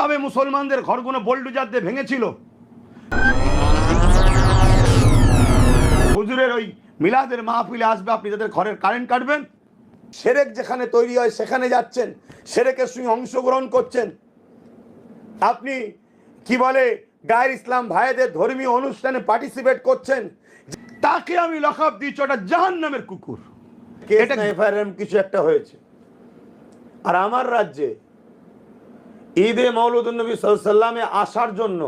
কিভাবে মুসলমানদের ঘরগুলো বোল্ডুজার দিয়ে ভেঙেছিল। হুজুরের ওই মিলাদের মাহফিলে আসবে, আপনি তাদের ঘরের কারেন্ট কাটবেন। সেরেক যেখানে তৈরি হয় সেখানে যাচ্ছেন, সেরেকের সঙ্গে অংশগ্রহণ করছেন। আপনি কি বলে গায়ের ইসলাম ভাইদের ধর্মীয় অনুষ্ঠানে পার্টিসিপেট করছেন, তাকে আমি লকব দিচ্ছি ওটা জাহান্নামের কুকুর। এটা এফআইআর কিছু একটা হয়েছে। আর আমার রাজ্যে ঈদে মৌলুদুন নবী সাল্লাল্লাহু আলাইহি ওয়াসাল্লামে আসার জন্য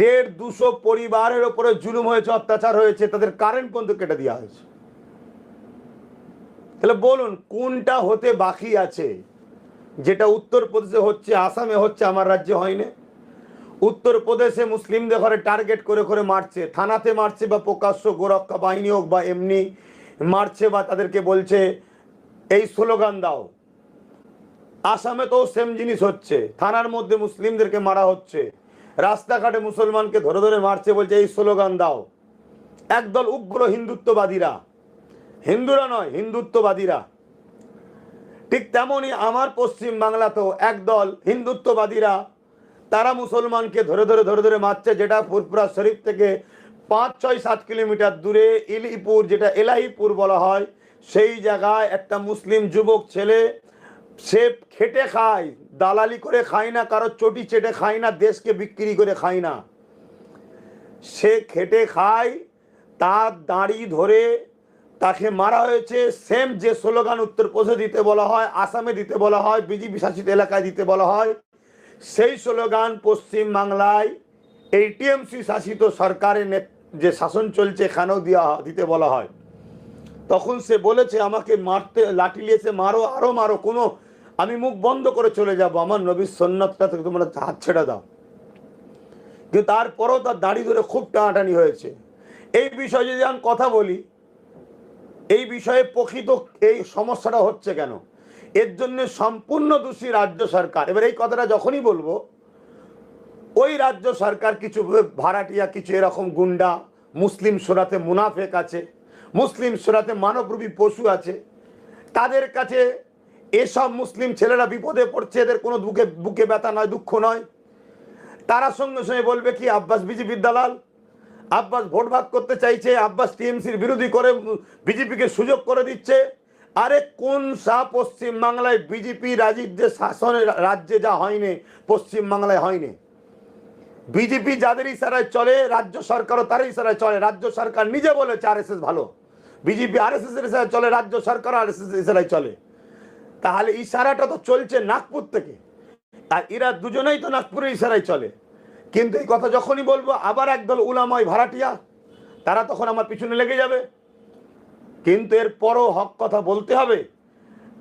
150-200 পরিবারের উপরে জুলুম হয়েছে, অত্যাচার হয়েছে, তাদের কারেন্ট পর্যন্ত কেটে দেওয়া হয়েছে। তাহলে বলুন কোনটা হতে বাকি আছে? যেটা উত্তরপ্রদেশে হচ্ছে, আসামে হচ্ছে, আমার রাজ্যে হয়নি। উত্তরপ্রদেশে মুসলিমদের ঘরে টার্গেট করে করে মারছে, থানাতে মারছে, বা প্রকাশ্য গোরক্ষা বাহিনী হোক বা এমনি মারছে, বা তাদেরকে বলছে এই স্লোগান দাও। আসামে তো সেম জিনিস হচ্ছে, থানার মধ্যে মুসলিমদেরকে মারা হচ্ছে, রাস্তাঘাটে মুসলমানকে ধরে ধরে মারছে, বলছে এই স্লোগান দাও। একদল উগ্র হিন্দুত্ববাদীরা, হিন্দুরা নয় হিন্দুত্ববাদীরা। ঠিক তেমনই আমার পশ্চিম বাংলাতেও একদল হিন্দুত্ববাদীরা, তারা মুসলমানকে ধরে ধরে ধরে ধরে মারছে। যেটা ফুরফুরা শরীফ থেকে 5-6-7 কিলোমিটার দূরে ইলিপুর, যেটা এলাহিপুর বলা হয়, সেই জায়গায় একটা মুসলিম যুবক ছেলে, সে খেটে খায়, দালালি করে খায় না, কারো চটি চেটে খায় না, দেশকে বিক্রি করে খায় না, সে খেটে খায়। তার দাড়ি ধরে তাকে মারা হয়েছে। সেম যে স্লোগান উত্তরপ্রদেশে দিতে বলা হয়, আসামে দিতে বলা হয়, বিজেপি শাসিত এলাকায় দিতে বলা হয়, সেই স্লোগান পশ্চিম বাংলায় এই টিএমসি শাসিত সরকারের যে শাসন চলছে এখানেও দিতে বলা হয়। তখন সে বলেছে আমাকে মারতে, লাঠি নিয়েছে, মারো, আরো মারো, কোনো আমি মুখ বন্ধ করে চলে যাব, আমার নবীর সুন্নাতটা থেকে তোমরা হাত ছেড়ে দাও। কিন্তু তারপরেও তার দাড়ি ধরে খুব টানাটানি হয়েছে। এই বিষয়ে যদি আমি কথা বলি, এই বিষয়ে প্রকৃত এই সমস্যাটা হচ্ছে কেন, এর জন্য সম্পূর্ণ দোষী রাজ্য সরকার। এবার এই কথাটা যখনই বলবো, ওই রাজ্য সরকার কিছু ভাড়াটিয়া, কিছু এরকম গুন্ডা, মুসলিম সুরাতে মুনাফেক আছে, মুসলিম সুরাতে মানবরূপী পশু আছে, তাদের কাছে এসব মুসলিম ছেলেরা বিপদে পড়ছে, এদের কোনো বুকে ব্যথা নয়, দুঃখ নয়। তারা সঙ্গে সঙ্গে বলবে কি আব্বাস বিজেপির দালাল, আব্বাস ভোট ভাগ করতে চাইছে, আব্বাস টিএমসির বিরোধী করে বিজেপিকে সুযোগ করে দিচ্ছে। আরে কোন পশ্চিম বাংলায় বিজেপি রাজীব যে শাসনের রাজ্যে যা হয়নি, পশ্চিম বাংলায় হয়নি। বিজেপি যাদের ইশারায় চলে, রাজ্য সরকারও তার ইশারায় চলে। রাজ্য সরকার নিজে বলেছে আরএসএস ভালো, বিজেপি আরএসএস এর ইশারায় চলে, রাজ্য সরকার আরএসএস এর ইশারায় চলে। তাহলে ইশারাটা তো চলছে নাগপুর থেকে, আর এরা দুজনেই তো নাগপুরের ইশারায় চলে। কিন্তু এই কথা যখনই বলবো, আবার একদল উলামাই ভাড়াটিয়া, তারা তখন আমার পিছনে লেগে যাবে। কিন্তু এর পরও হক কথা বলতে হবে।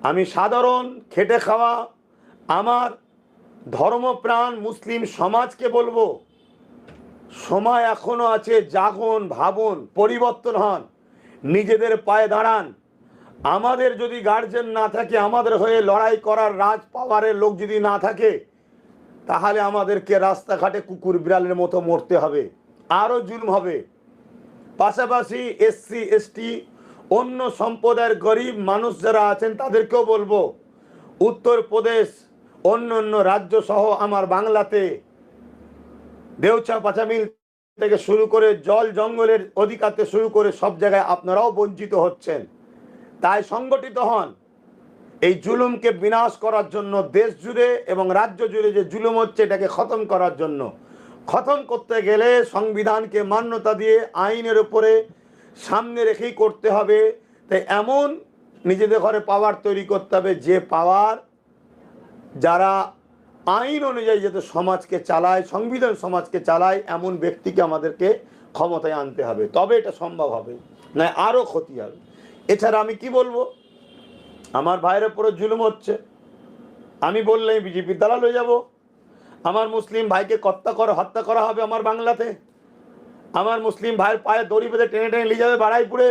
আমি সাধারণ খেটে খাওয়া আমার ধর্মপ্রাণ মুসলিম সমাজকে বলবো, সময় এখনো আছে, জাগুন, ভাবুন, পরিবর্তন হন, নিজেদের পায়ে দাঁড়ান। আমাদের যদি গার্জেন না থাকে, আমাদের হয়ে লড়াই করার রাজ পাওয়ারের লোক যদি না থাকে, তাহলে আমাদেরকে রাস্তাঘাটে কুকুর বিড়ালের মতো মরতে হবে, আরও জুলুম হবে। পাশাপাশি এসসি এসটি অন্য সম্প্রদায়ের গরিব মানুষ যারা আছেন তাদেরকেও বলবো, উত্তরপ্রদেশ অন্য অন্য রাজ্য সহ আমার বাংলাতে দেউচা পাচামিল থেকে শুরু করে জল জঙ্গলের অধিকার থেকে শুরু করে সব জায়গায় আপনারাও বঞ্চিত হচ্ছেন। তাই সংগঠিত হন এই জুলুমকে বিনাশ করার জন্য, দেশ জুড়ে এবং রাজ্য জুড়ে যে জুলুম হচ্ছে এটাকে খতম করার জন্য। খতম করতে গেলে সংবিধানকে মান্যতা দিয়ে আইনের উপরে সামনে রেখেই করতে হবে। তাই এমন নিজেদের ঘরে পাওয়ার তৈরি করতে হবে, যে পাওয়ার যারা আইন অনুযায়ী যাতে সমাজকে চালায়, সংবিধান সমাজকে চালায়, এমন ব্যক্তিকে আমাদেরকে ক্ষমতায় আনতে হবে, তবে এটা সম্ভব হবে, না আরও ক্ষতি হবে। এছাড়া আমি কি বলবো, আমার ভাইয়ের উপরে জুলুম হচ্ছে, আমি বললেই বিজেপির দালাল হয়ে যাব। আমার মুসলিম ভাইকে হত্যা করা হবে আমার বাংলাতে, আমার মুসলিম ভাইয়ের পায়ে দড়ি বেঁধে টেনে টেনে নিয়ে যাবে বাড়াইপুরে।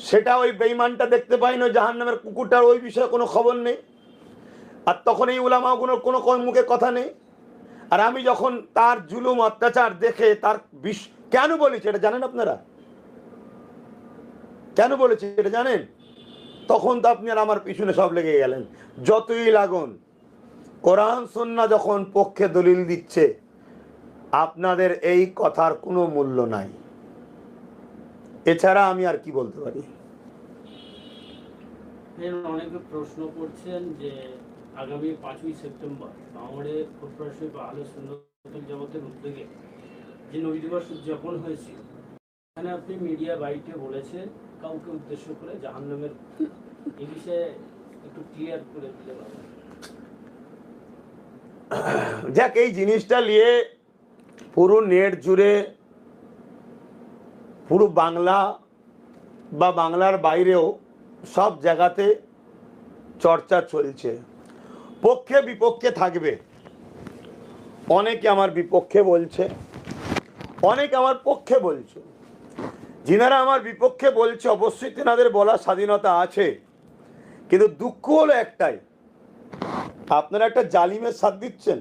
সেটা ওই বেঈমানটা দেখতে পাই না, জাহান্নামের কুকুরটার ওই বিষয়ে কোনো খবর নেই। আর তখন এই উলামাগুলোর কোনো মুখে কথা নেই। আর আমি যখন তার জুলুম অত্যাচার দেখে তার কেন বলেছি এটা জানেন আপনারা? কেন বলেছি এটা জানেন? তখন তো আপনি আর আমার পিছনে সব লেগে গেলেন। যতই লাগুন, কোরআন সুন্নাহ যখন পক্ষে দলিল দিচ্ছে, আপনাদের এই কথার কোনো মূল্য নাই। এছাড়া আমি আর কি বলতে পারি? অনেকে প্রশ্ন করছেন যে আগামী 5ই সেপ্টেম্বর ভাঙড়ে ফুরফুরা শরীফ আহলে সুন্নাত ওয়াল জামাতের উদ্যোগে যে নবী দিবস উদযাপন হয়েছে, এখানে আপনি মিডিয়া বাইটে বলেছেন কাউকে উদ্দেশ্য করে জাহান্নামের, এই বিষয়ে একটু ক্লিয়ার করে দিতে পারবেন? যাক, এই জিনিসটা নিয়ে পুরো নেট জুড়ে, পুরো বাংলা বা বাংলার বাইরেও সব জায়গাতে চর্চা চলছে। পক্ষে বিপক্ষে থাকবে, অনেকে আমার বিপক্ষে বলছে, অনেকে আমার পক্ষে বলছে। যিনারা আমার বিপক্ষে বলছে অবশ্যই তেনাদের বলার স্বাধীনতা আছে, কিন্তু দুঃখ হলো একটাই, আপনারা একটা জালিমের সাথ দিচ্ছেন,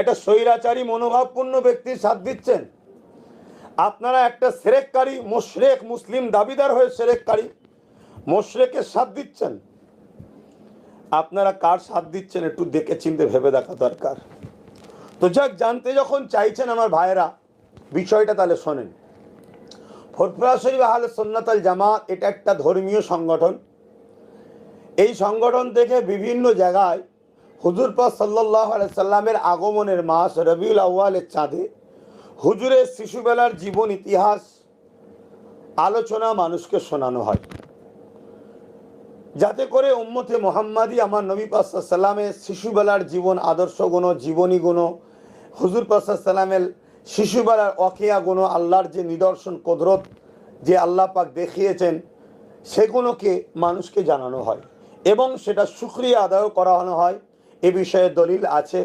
একটা স্বৈরাচারী মনোভাবপূর্ণ ব্যক্তির সাথ দিচ্ছেন। আপনারা একটা সেরেককারী মুশরিক, মুসলিম দাবিদার হয়ে সেরেককারী মুশরিকের সাথ দিচ্ছেন। আপনারা কার সাথ দিচ্ছেন একটু দেখে চিন্তে ভেবে দেখা দরকার। তো যাক, জানতে যখন চাইছেন আমার ভাইয়েরা বিষয়টা, তাহলে শোনেন। ফুরফুরা শরীফ আহলে সুন্নাত ওয়াল জামাত এটা একটা ধর্মীয় সংগঠন। এই সংগঠন থেকে বিভিন্ন জায়গায় হুজুর পাক সাল্লাল্লাহু আলাইহি সাল্লামের আগমনের মাস রবিউল আউয়ালের চাঁদে হুজুরের শিশুবেলার জীবন ইতিহাস আলোচনা মানুষকে শোনানো হয়, যাতে করে উম্মতে মুহাম্মাদি আমার নবী পাক সাল্লাল্লাহু আলাইহি সাল্লামের শিশুবেলার জীবন আদর্শগুণ, জীবনীগুণ, হুজুর পাক সাল্লাল্লাহু আলাইহি সাল্লামের শিশুবেলার অকেয়া গুণ, আল্লাহর যে নিদর্শন কুদরত যে আল্লাহ পাক দেখিয়েছেন, সেগুলোকে মানুষকে জানানো হয় এবং সেটা শুকরিয়া আদায় করানো হয়। এ বিষয়ে দলিল আছে,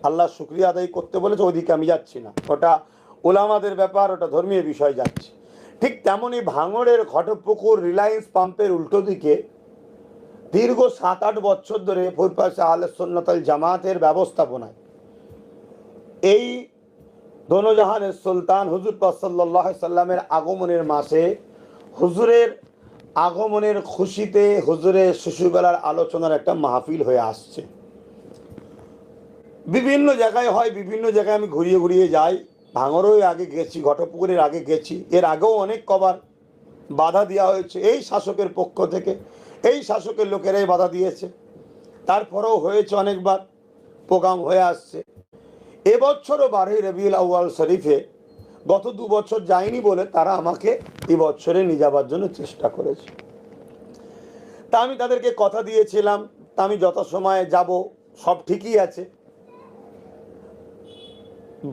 আল্লাহ শুকরিয়া আদায় করতে বলেছে, ওদিকে আমি যাচ্ছি না, ওটা ওলামাদের ব্যাপার, ওটা ধর্মীয় বিষয় যাচ্ছে। ঠিক তেমনই ভাঙড়ের ঘটপুকুর রিলায়েন্স পাম্পের উল্টো দিকে দীর্ঘ 7-8 বছর ধরে ফুরফুরা আহলে সুন্নাত ওয়াল জামাতের ব্যবস্থাপনায় এই দোনোজাহানের সুলতান হুজুর পাক সাল্লাল্লাহু আলাইহি সাল্লামের আগমনের মাসে হুজুরের আগমনের খুশিতে হুজুরের শিশুবেলার আলোচনার একটা মাহফিল হয়ে আসছে। বিভিন্ন জায়গায় হয়, বিভিন্ন জায়গায় আমি ঘুরিয়ে ঘুরিয়ে যাই। ভাঙড়েও আগে গেছি, ঘটপুকুরের আগে গেছি, এর আগেও অনেক কবার বাধা দেওয়া হয়েছে এই শাসকের পক্ষ থেকে, এই শাসকের লোকেরাই বাধা দিয়েছে, তারপরেও হয়েছে অনেকবার, প্রোগ্রাম হয়ে আসছে। এবছরও 12 রবিউল আউয়াল শরীফে গত 2 বছর যায়নি বলে তারা আমাকে এবছরে নিয়ে যাবার জন্য চেষ্টা করেছে। তা আমি তাদেরকে কথা দিয়েছিলাম, তা আমি যত সময় যাব সব ঠিকই আছে।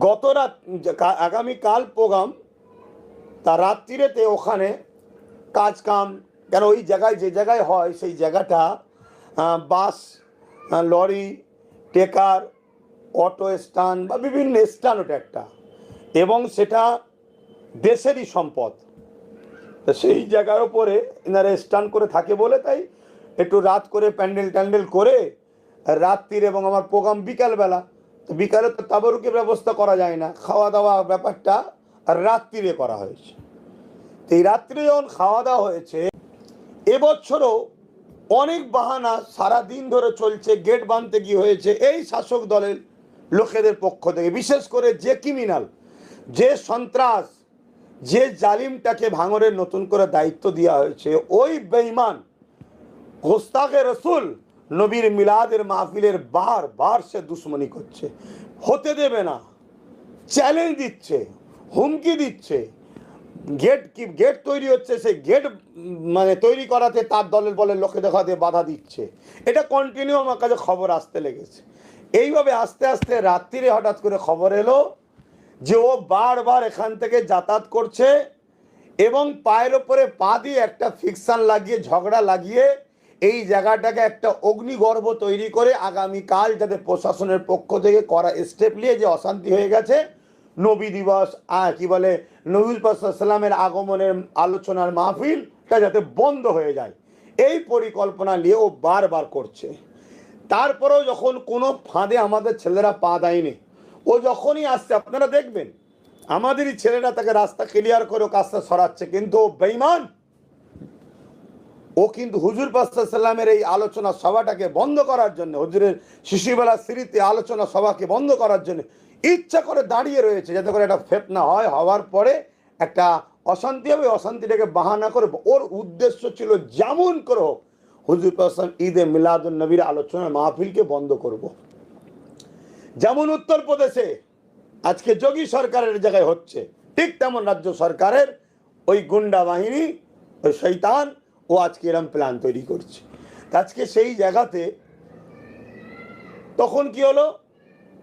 গত রাত, আগামীকাল প্রোগ্রাম, তা রাত্রিরেতে ওখানে কাজ কাম, কেন ওই জায়গায় যে জায়গায় হয় সেই জায়গাটা বাস, লরি, টেকার, অটো স্ট্যান্ড বা বিভিন্ন স্ট্যান্ড, ওটা একটা, এবং সেটা দেশেরই সম্পদ। তো সেই জায়গার ওপরে এনারা স্ট্যান্ড করে থাকে বলে তাই একটু রাত করে প্যান্ডেল ট্যান্ডেল করে রাত্রির, এবং আমার প্রোগ্রাম বিকালবেলা, তো বিকালে তো তাবারুকের ব্যবস্থা করা যায় না, খাওয়া দাওয়া ব্যাপারটা রাত্রিরে করা হয়েছে। তো এই রাত্রে যখন খাওয়া দাওয়া হয়েছে, এবছরও অনেক বাহানা সারাদিন ধরে চলছে, গেট বাঁধতে গিয়ে হয়েছে এই শাসক দলের লোকেদের পক্ষ থেকে, বিশেষ করে যে ক্রিমিনাল, যে সন্ত্রাস, যে জালিমটাকে ভাঙড়ের নতুন করে দায়িত্ব দেওয়া হয়েছে, ওই বেঈমান গোস্তাখে রসুল নবীর মিলাদের মাহফিলের বার সে দুশ্মনী করছে, হতে দেবে না, চ্যালেঞ্জ দিচ্ছে, হুমকি দিচ্ছে। গেট তৈরি হচ্ছে, সেই গেট মানে তৈরি করাতে তার দলের বলের লোকে দেখাতে বাধা দিচ্ছে। এটা কন্টিনিউ আমার কাছে খবর আসতে লেগেছে। এইভাবে আস্তে আস্তে রাত্রিরে হঠাৎ করে খবর এলো যে ও বারবার এখান থেকে যাতায়াত করছে এবং পায়ের ওপরে পা দিয়ে একটা ফিকশন লাগিয়ে, ঝগড়া লাগিয়ে এই জায়গাটাকে একটা অগ্নিগর্ভ তৈরি করে আগামীকাল যাতে প্রশাসনের পক্ষ থেকে করা স্টেপ নিয়ে যে অশান্তি হয়ে গেছে, নবী দিবস কি বলে নবী পাক সাল্লাল্লাহু আলাইহি সাল্লামের আগমনের আলোচনার মাহফিলটা যাতে বন্ধ হয়ে যায়, এই পরিকল্পনা নিয়ে ও বারবার করছে। তারপরেও যখন কোনো ফাঁদে আমাদের ছেলেরা পা দেয়নি, ও যখনই আসছে আপনারা দেখবেন আমাদেরই ছেলেরা তাকে রাস্তা ক্লিয়ার করে কাজটা সরাচ্ছে, কিন্তু ও বেঈমান, ও ও কিন্তু হুজুর পাক সাল্লাল্লাহু আলাইহি ওয়াসাল্লামের এই আলোচনা সভাটাকে বন্ধ করার জন্য, হুজুরের শিশুবেলা স্মৃতি আলোচনা সভাকে বন্ধ করার জন্য ইচ্ছা করে দাঁড়িয়ে রয়েছে, যাতে করে একটা ফিতনা হয়, হওয়ার পরে একটা অশান্তি হবে, অশান্তিটাকে বাহানা করে ওর উদ্দেশ্য ছিল যেমন করে হোক হুজুর পাক সাল্লাল্লাহু আলাইহি ওয়াসাল্লাম ঈদে মিলাদুন নবীর আলোচনার মাহফিলকে বন্ধ করব। যেমন উত্তরপ্রদেশে আজকে যোগী সরকারের জায়গায় হচ্ছে, ঠিক তেমন রাজ্য সরকারের ওই গুন্ডা বাহিনী, ওই শয়তান, ও আজকে এরম প্ল্যান তৈরি করছে। আজকে সেই জায়গাতে তখন কি হলো,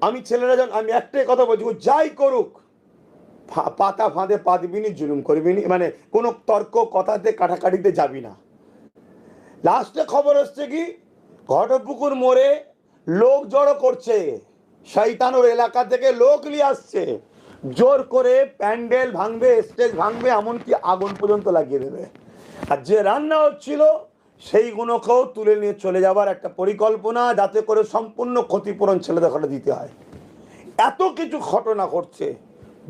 আমি ছেলেরা যখন, আমি একটাই কথা বলছি, ও যাই করুক পাতা ফাঁদে পা দিবি নি, জুলুম করবি নি, মানে কোনো তর্ক কথাতে কাটাকাটিতে যাবি না। লাস্টে খবর হচ্ছে কি, ঘটপুকুর মোড়ে লোক জড়ো করছে, শয়তান ওর এলাকা থেকে লোক নিয়ে আসছে, জোর করে প্যান্ডেল ভাঙবে, স্টেজ ভাঙবে, এমনকি আগুন পর্যন্ত লাগিয়ে দেবে। আর যে রান্না হচ্ছিল সেইগুলোকেও তুলে নিয়ে চলে যাবার একটা পরিকল্পনা, যাতে করে সম্পূর্ণ ক্ষতিপূরণ ছেলেদের ঘরে দিতে হয়। এত কিছু ঘটনা ঘটছে।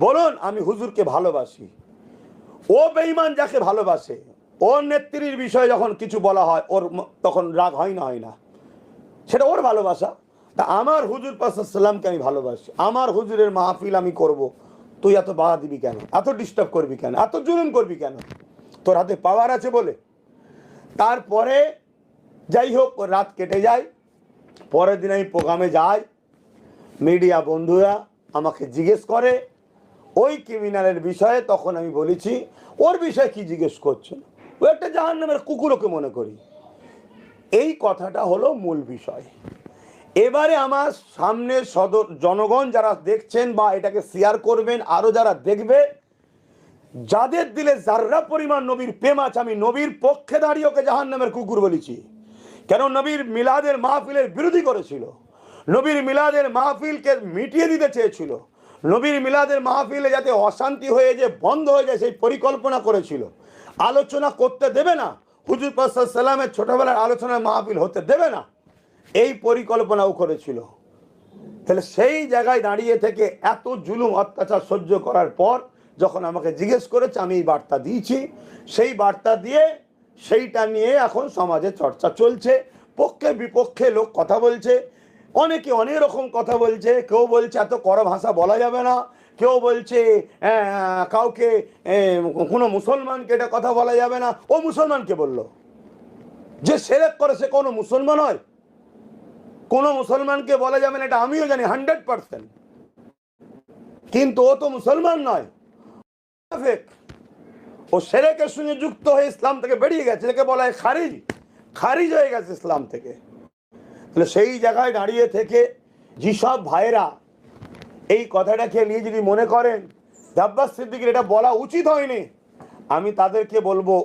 বলুন, আমি হুজুরকে ভালোবাসি, ও বেঈমান যাকে ভালোবাসে, ওর নেত্রীর বিষয়ে যখন কিছু বলা হয় ওর তখন রাগ হয় না, হয় না, সেটা ওর ভালোবাসা। তা আমার হুজুর পাক সাল্লাল্লাহু আলাইহি ওয়াসাল্লামকে আমি ভালোবাসি, আমার হুজুরের মাহফিল আমি করব, তুই এত বাধা দিবি কেন, এত ডিস্টার্ব করবি কেন, এত জুলুম করবি কেন, তোর হাতে পাওয়ার আছে বলে। তারপরে যাই হোক, রাত কেটে যায়, পরের দিন আমি প্রোগ্রামে যাই, মিডিয়া বন্ধুরা আমাকে জিজ্ঞেস করে ওই ক্রিমিনালের বিষয়ে। তখন আমি বলেছি, ওর বিষয়ে কি জিজ্ঞেস করছেন, ও একটা জাহান্নামের কুকুরকে মনে করি। এই কথাটা হলো মূল বিষয়। এবারে আমার সামনে জনগণ যারা দেখছেন বা এটাকে শেয়ার করবেন, আরো যারা দেখবে, যাদের দিলে যার্রা পরিমাণ নবীর প্রেম আছে, আমি নবীর পক্ষে দাঁড়িয়ে ওকে জাহান্নামের কুকুর বলেছি। কেন নবীর মিলাদের মাহফিলের বিরোধী করেছিল, নবীর মিলাদের মাহফিলকে মিটিয়ে দিতে চেয়েছিল, নবীর মিলাদের মাহফিলে যাতে অশান্তি হয়ে যে বন্ধ হয়ে যায় সেই পরিকল্পনা করেছিল। আলোচনা করতে দেবে না, হুজুর পাক সাল্লাল্লাহু আলাইহি ওয়াসাল্লামের ছোটবেলার আলোচনার মাহফিল হতে দেবে না, এই পরিকল্পনাও করেছিল। তাহলে সেই জায়গায় দাঁড়িয়ে থেকে এত জুলুম অত্যাচার সহ্য করার পর যখন আমাকে জিজ্ঞেস করেছে, আমি এই বার্তা দিয়েছি, সেই বার্তা দিয়ে সেইটা নিয়ে এখন সমাজে চর্চা চলছে, পক্ষে বিপক্ষে লোক কথা বলছে, অনেকে অনেক রকম কথা বলছে। কেউ বলছে এত কড়া ভাষা বলা যাবে না, কেউ বলছে কাউকে কোনো মুসলমানকে এটা কথা বলা যাবে না। ও মুসলমানকে বলল? যে শিরক করে সে কোনো মুসলমান হয়? কোনো মুসলমানকে বলা যাবে না, এটা আমিও জানি 100%, কিন্তু ও তো মুসলমান নয়, ও শিরকের সঙ্গে যুক্ত হয়ে ইসলাম থেকে বেরিয়ে গেছে, এটাকে বলা হয় খারিজ হয়ে গেছে ইসলাম থেকে। তাহলে সেই জায়গায় দাঁড়িয়ে থেকে যেসব ভাইরা এই কথাটাকে নিয়ে যদি মনে করেন আব্বাস সিদ্দিকীর এটা বলা উচিত হয়নি, আমি তাদেরকে বলবো,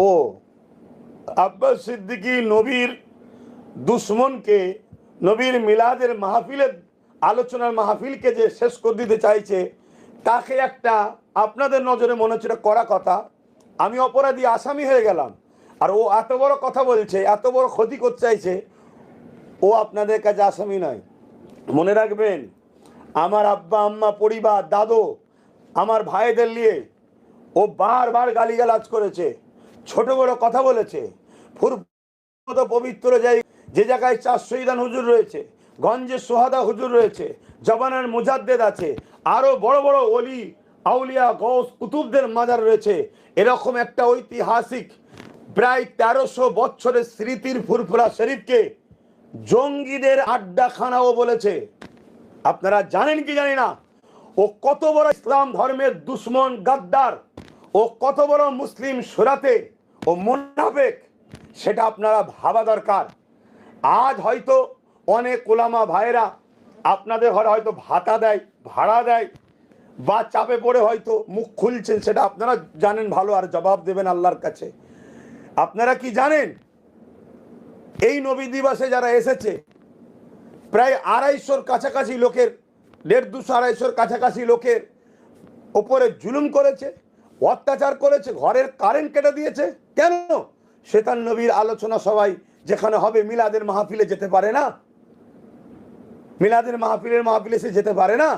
ও আব্বাস সিদ্দিকী নবীর দুশ্মনকে, নবীর মিলাদের মাহফিলের আলোচনার মাহফিলকে যে শেষ করে দিতে চাইছে, তাকে একটা আপনাদের নজরে মনে হচ্ছে এটা করা কথা, আমি অপরাধী আসামি হয়ে গেলাম, আর ও এত বড় কথা বলছে, এত বড় ক্ষতি করতে চাইছে, ও আপনাদের কাছে আসামি নয়। মনে রাখবেন, আমার আব্বা আম্মা পরিবার দাদু আমার ভাইদের নিয়ে ও বারবার গালিগালাজ করেছে, ছোট বড় কথা বলেছে। পবিত্র যে জায়গায় 4 শহীদান হুজুর রয়েছে, গঞ্জে সোহাদা হুজুর রয়েছে, জবানের মুজাদ্দেদ আছে, আরো বড় বড় ওলি আউলিয়া গৌস কুতুবদের মাজার রয়েছে। এরকম একটা ঐতিহাসিক প্রায় 1300 বছরের স্মৃতির ফুরফুরা শরীফকে জঙ্গিদের আড্ডাখানাও বলেছে। আপনারা জানেন কি জানি না, ও কত বড় ইসলাম ধর্মের দুশ্মন গাদ্দার, ও কত বড় মুসলিম সুরাতে ও মুনাফিক, সেটা আপনারা ভাবা দরকার। আজ হয়তো অনেক ওলামা ভাইরা আপনাদের ঘরে হয়তো ভাতা দেয়, ভাড়া দেয়, বা চাপে পড়ে হয়তো মুখ খুলছেন, সেটা আপনারা জানেন ভালো, আর জবাব দেবেন আল্লাহর কাছে। আপনারা কি জানেন, এই নবী দিবসে যারা এসেছে প্রায় 250-র কাছাকাছি লোকের, 150-200-250-র কাছাকাছি লোকের ওপরে জুলুম করেছে, অত্যাচার করেছে, ঘরের কারেন্ট কেটে দিয়েছে। কেন? শয়তান নবীর আলোচনা সবাই যেখানে হবে মিলাদের মাহফিলে যেতে পারে না, মিলাদের মাহফিলে সে যেতে পারে না।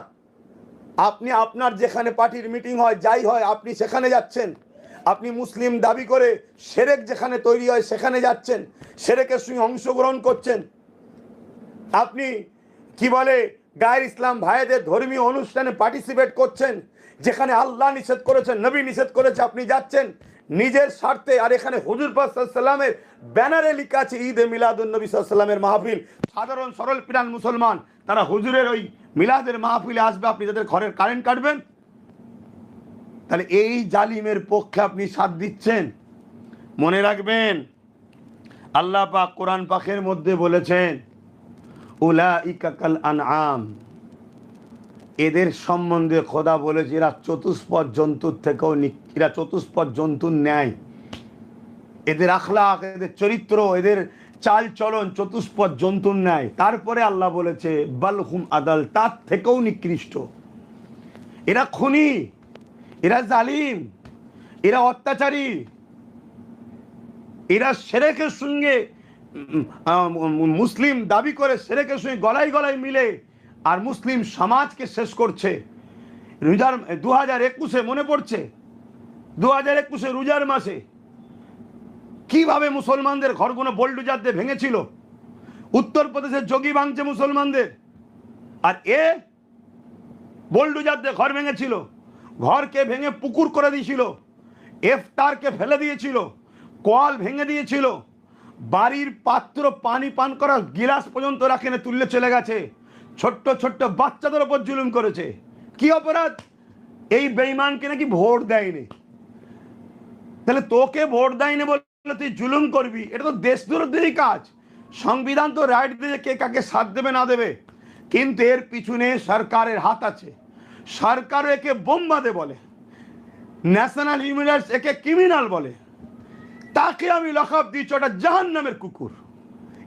আপনি আপনার যেখানে পার্টির মিটিং হয়, যাই হয়, আপনি সেখানে যাচ্ছেন, আপনি মুসলিম দাবি করে সেরেক যেখানে তৈরি হয় সেখানে যাচ্ছেন, সেরেকের সঙ্গে অংশগ্রহণ করছেন। আপনি কি বলে গায়ের ইসলাম ভাইদের ধর্মীয় অনুষ্ঠানে পার্টিসিপেট করছেন, যেখানে আল্লাহ নিষেধ করেছেন, নবী নিষেধ করেছে, আপনি যাচ্ছেন নিজের স্বার্থে। আর এখানে হুজুর পাক সাল্লাল্লাহু আলাইহি ওয়াসাল্লামের ব্যানারে লেখা আছে ঈদে মিলাদুন নবী সাল্লাল্লাহু আলাইহি ওয়াসাল্লামের মাহফিল। সাধারণ সরল প্রাণ মুসলমান তারা হুজুরের ওই মিলাদের মাহফিলে আসবে, আপনি তাদের ঘরের কারেন্ট কাটবেন? তাহলে এই জালিমের পক্ষে আপনি সাথ দিচ্ছেন। মনে রাখবেন, আল্লাহ পাক কোরআন পাকের মধ্যে বলেছেন উলাইকা কাল আনআম, এদের সম্বন্ধে খোদা বলেছে এরা চতুষ্পদ জন্তুর থেকেও এরা চতুষ্পদ জন্তুর ন্যায়। এদের আখলাক, এদের চরিত্র, এদের চাল চলন চতুষ্পদ জন্তুর ন্যায়। তারপরে আল্লাহ বলেছে বালহুম আদাল, তার থেকেও নিকৃষ্ট। এরা খুনি, এরা জালিম, এরা অত্যাচারী, এরা শিরকের সঙ্গে মুসলিম দাবি করে শিরকের সঙ্গে গলায় গলায় মিলে আর মুসলিম সমাজকে শেষ করছে। 2021-এ মনে পড়ছে, 2021-এ রোজার মাসে কিভাবে মুসলমানদের ঘরগুলো বোল্ডুজার দিয়ে ভেঙেছিল। উত্তরপ্রদেশের যোগী ভাঙছে মুসলমানদের, আর এ বোল্ডুজার দিয়ে ঘর ভেঙেছিল। ঘরকে ভেঙে পুকুর করে দিয়েছিল, ইফতারকে ফেলে দিয়েছিল, কল ভেঙে দিয়েছিল, বাড়ির পাত্র পানি পান করার গিলাস পর্যন্ত রাখেনে তুললে চলে গেছে। ছোট্ট ছোট্ট বাচ্চাদের ওপর জুলুম করেছে। কি অপরাধ? এই বেঈমানকে নাকি ভোট দেয়নি। তাহলে তোকে ভোট দেয়নি বলে তুই জুলুম করবি, এটা তো দেশদ্রোহী কাজ। সংবিধান তো রাইট দিয়ে কে কাকে সাথ দেবে না দেবে, কিন্তু এর পিছনে সরকারের হাত আছে। সরকার একে বোমবাদে বলে, ন্যাশনাল ইউনিভার্স একে ক্রিমিনাল বলে। তাকে আমি লকব দিচ্ছি ওটা জাহান্নামের কুকুর।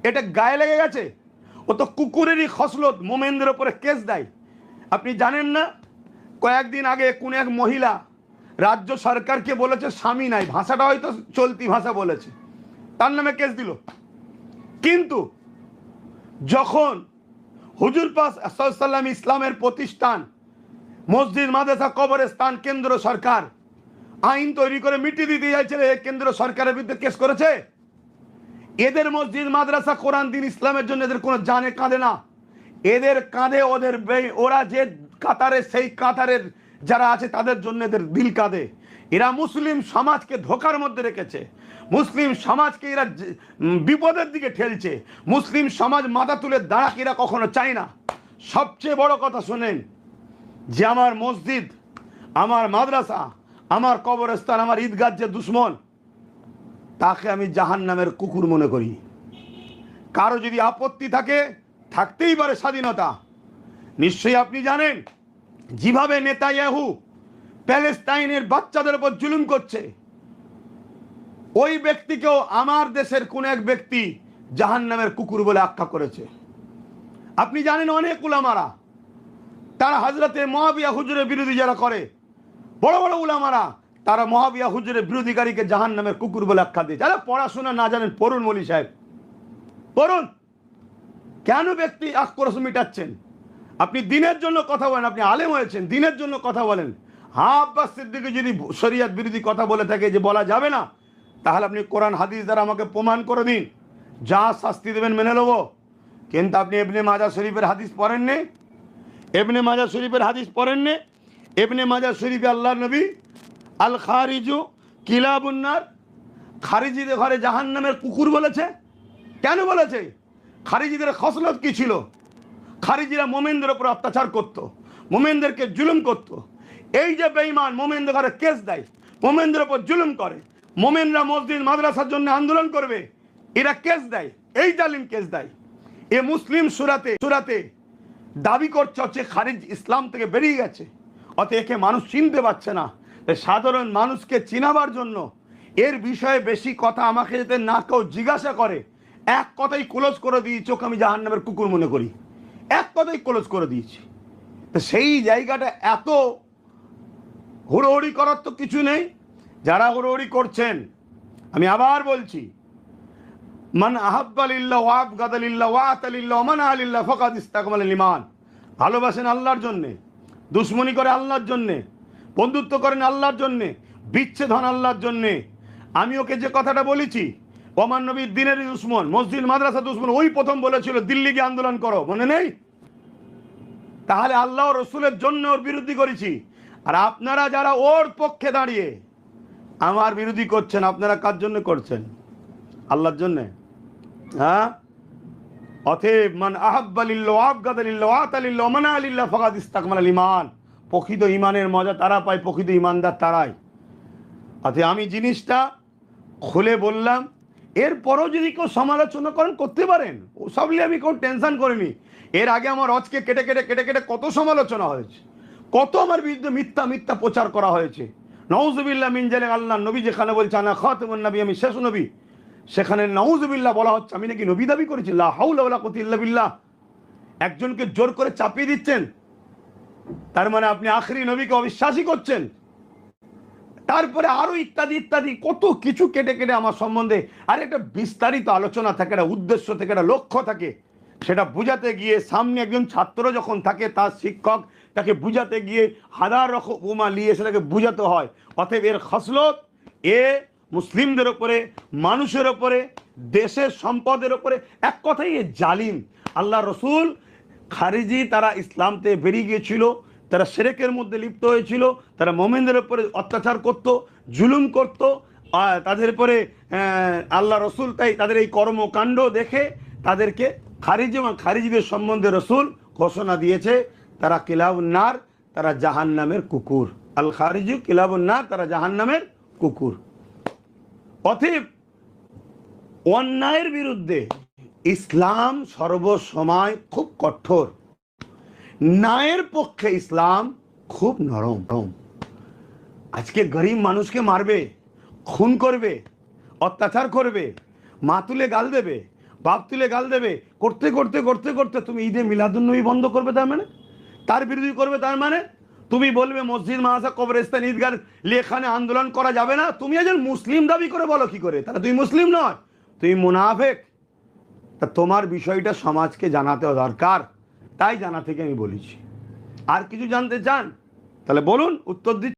এটা গায়ে লেগে গেছে। ও তো কুকুরেরই খসলত, মোমেনদের উপরে কেস দেয়। আপনি জানেন না, কয়েকদিন আগে কোন এক মহিলা রাজ্য সরকারকে বলেছে স্বামী নাই, ভাষাটা হয়তো চলতি ভাষা বলেছে, তার নামে কেস দিল। কিন্তু যখন হুজুর পাক সাল্লাল্লাহু আলাইহি ওয়াসাল্লাম ইসলামের প্রতিষ্ঠান, মসজিদ মাদ্রাসা কবরস্থান কেন্দ্র সরকার আইন তৈরি করে মিটিয়ে দিতে যাচ্ছে, কেন্দ্র সরকারের বিরুদ্ধে কেস করেছে। এদের মসজিদ মাদ্রাসা কোরআন দিন ইসলামের জন্য এদের কোনো জানে কাঁদে না। এদের কাঁধে ওদের ওরা যে কাতারে, সেই কাতারের যারা আছে তাদের জন্য এদের দিল কাঁদে। এরা মুসলিম সমাজকে ধোকার মধ্যে রেখেছে, মুসলিম সমাজকে এরা বিপদের দিকে ঠেলছে। মুসলিম সমাজ মাথা তুলে দাঁড়াক এরা কখনো চায় না। সবচেয়ে বড় কথা শোনেন, যে আমার মসজিদ, আমার মাদ্রাসা, আমার কবরস্থান, আমার ঈদগাহ যে দুশ্মন, তাকে আমি জাহান্নামের কুকুর মনে করি। কারো যদি আপত্তি থাকে, থাকতেই পারে স্বাধীনতা। নিশ্চয়ই আপনি জানেন যেভাবে নেতানিয়াহু প্যালেস্টাইনের বাচ্চাদের উপর জুলুম করছে, ওই ব্যক্তিকেও আমার দেশের কোন এক ব্যক্তি জাহান্নামের কুকুর বলে আখ্যা করেছে। আপনি জানেন অনেক উলামারা, তারা হযরতে মুআবিয়া হুজুরের বিরোধী যারা করে, বড় বড় উলামারা, তারা মুআবিয়া হুজুরের বিরোধীকারীকে জাহান্নামের কুকুর বলে আখ্যা দিয়েছে। যারা পড়াশোনা না জানেন পড়ুন, মৌলী সাহেব পড়ুন। কেন ব্যক্তি আক্রোশ মিটাচ্ছেন? আপনি দিনের জন্য কথা বলেন, আপনি আলেম হয়েছেন, দিনের জন্য কথা বলেন। হ্যাঁ, আব্বাস সিদ্দিকী যদি শরিয়ত বিরোধী কথা বলে থাকে যে বলা যাবে না, তাহলে আপনি কোরআন হাদিস দ্বারা আমাকে প্রমাণ করে দিন, যা শাস্তি দেবেন মেনে নেব। কিন্তু আপনি ইবনে মাজাহ শরীফের হাদিস পড়েননি, ইবনে মাজাহ শরীফের হাদিস পড়েননি। ইবনে মাজাহ শরীফে আল্লাহর নবী আল খারিজু কিলাবুন্নার, খারিজিদের ঘরে জাহান্নামের কুকুর বলেছে। কেন বলেছে? খারিজিদের খসলত কি ছিল? খারিজিরা মোমেনদের উপর অত্যাচার করত, মোমেনদেরকে জুলুম করত। এই যে বেঈমান মোমেনদের ঘরে কেস দেয়, মোমেনদের উপর জুলুম করে, মোমেনরা মসজিদ মাদ্রাসার জন্য আন্দোলন করবে, এরা কেস দেয়, এই জালিম কেস দেয়। এ মুসলিম সুরাতে দাবি করছে হচ্ছে খারিজ ইসলাম থেকে বেরিয়ে গেছে, অত একে মানুষ চিনতে পারছে না। সাধারণ মানুষকে চিনাবার জন্য এর বিষয়ে বেশি কথা আমাকে যাতে না কেউ জিজ্ঞাসা করে, এক কথাই ক্লোজ করে দিয়েছি, ওকে আমি জাহান্নামের কুকুর মনে করি, এক কথাই ক্লোজ করে দিয়েছি। তো সেই জায়গাটা এত হুড়োহুড়ি করার তো কিছু নেই। যারা হুড়োহুড়ি করছেন, আমি আবার বলছি, মান আহাব্বা লিল্লাহ ওয়া আবগাদা লিল্লাহ ওয়া আতা লিল্লাহ ওয়া মানা লিল্লাহ ফাকাদ ইসতাকমালাল ঈমান। ভালোবাসেন আল্লাহর জন্যে, দুশমনি করে আল্লাহর জন্যে, বন্ধুত্ব করেন আল্লাহর জন্যে, বিচ্ছেদ হন আল্লাহর জন্যে। আমি ওকে যে কথাটা বলেছি, ওমান নবীর দিনের দুশ্মন, মসজিদ মাদ্রাসা দুশ্মন, ওই প্রথম বলেছিল দিল্লি গিয়ে আন্দোলন করো, মনে নেই? তাহলে আল্লাহ রসুলের জন্য ওর বিরোধী করেছি। আর আপনারা যারা ওর পক্ষে দাঁড়িয়ে আমার বিরোধী করছেন, আপনারা কার জন্য করছেন? আল্লাহর জন্যে। হ্যাঁ, অতএব মান আহাব্বা লিল্লাহ আবগাদা লিল্লাহ আতা লিল্লাহ মানা লিল্লাহ ফাকাদ ইসতাকমালাল ঈমান। প্রকৃত ঈমানের মজা তারা পায়, প্রকৃত ঈমানদার তারাই। অতএব আমি জিনিসটা খুলে বললাম, এরপরও যদি কেউ সমালোচনা করেন করতে পারেন, ও সব নিয়ে আমি কোনো টেনশন করিনি। এর আগে আমার রজকে কেটে কেটে কেটে কেটে কত সমালোচনা হয়েছে, কত আমার বিরুদ্ধে মিথ্যা মিথ্যা প্রচার করা হয়েছে। নাউজুবিল্লাহ মিন জালিক, আল্লাহ নবী যেখানে বলছে আনা খাতামুন নবী, আমি শেষ নবী, সেখানে নাউজুবিল্লাহ বলা হচ্ছে আমি নাকি নবী দাবি করেছি। লা হাওলা ওয়ালা কুওয়াতা ইল্লা বিল্লাহ। একজনকে জোর করে চাপিয়ে দিচ্ছেন, তার মানে আপনি আখরি নবীকে অবিশ্বাসী করছেন। তারপরে আরো ইত্যাদি ইত্যাদি কত কিছু কেটে কেটে আমার সম্বন্ধে, আর একটা বিস্তারিত আলোচনা থাকে, একটা উদ্দেশ্য থাকে, একটা লক্ষ্য থাকে, সেটা বুঝাতে গিয়ে সামনে একজন ছাত্র যখন থাকে, তার শিক্ষক তাকে বুঝাতে গিয়ে হাজার রকম উপমা নিয়ে সেটাকে বুঝাতে হয়। অতএব এর খসলত, এ মুসলিমদের ওপরে, মানুষের ওপরে, দেশের সম্পদের ওপরে, এক কথাই এ জালিম। আল্লাহ রসুল খারিজি তারা ইসলাম থেকে বেরিয়ে গিয়েছিল, তারা শিরকের মধ্যে লিপ্ত হয়েছিল, তারা মোমেনদের উপরে অত্যাচার করত, জুলুম করত, তাদের উপরে আল্লাহ রসুল তাই তাদের এই কর্মকাণ্ড দেখে তাদেরকে খারিজি এবং খারিজিদের সম্বন্ধে রসুল ঘোষণা দিয়েছে তারা কিলাবুন্নার, তারা জাহান্নামের কুকুর। আল খারিজি কিলাবুন্নার, তারা জাহান্নামের কুকুর। অতএব অন্যায়ের বিরুদ্ধে ইসলাম সর্বসময় খুব কঠোর, ন্যায়ের পক্ষে ইসলাম খুব নরম। আজকে গরিব মানুষকে মারবে, খুন করবে, অত্যাচার করবে, মা তুলে গাল দেবে, বাপ তুলে গাল দেবে, করতে করতে করতে করতে তুমি ঈদে মিলাদুন্নবী বন্ধ করবে, তার মানে তার বিরোধী করবে, তার মানে তুমি বলবে মসজিদ মাদ্রাসা কবরস্থান ঈদগাহ এখানে আন্দোলন করা যাবে না। তুমি একজন মুসলিম দাবি করে বলো কি করে? তাহলে তুই মুসলিম নয়, তুই মুনাফেক। তা তোমার বিষয়টা সমাজকে জানাতে দরকার, তাই জানা থেকে আমি বলেছি। আর কিছু জানতে চান তাহলে বলুন, উত্তর দিচ্ছি।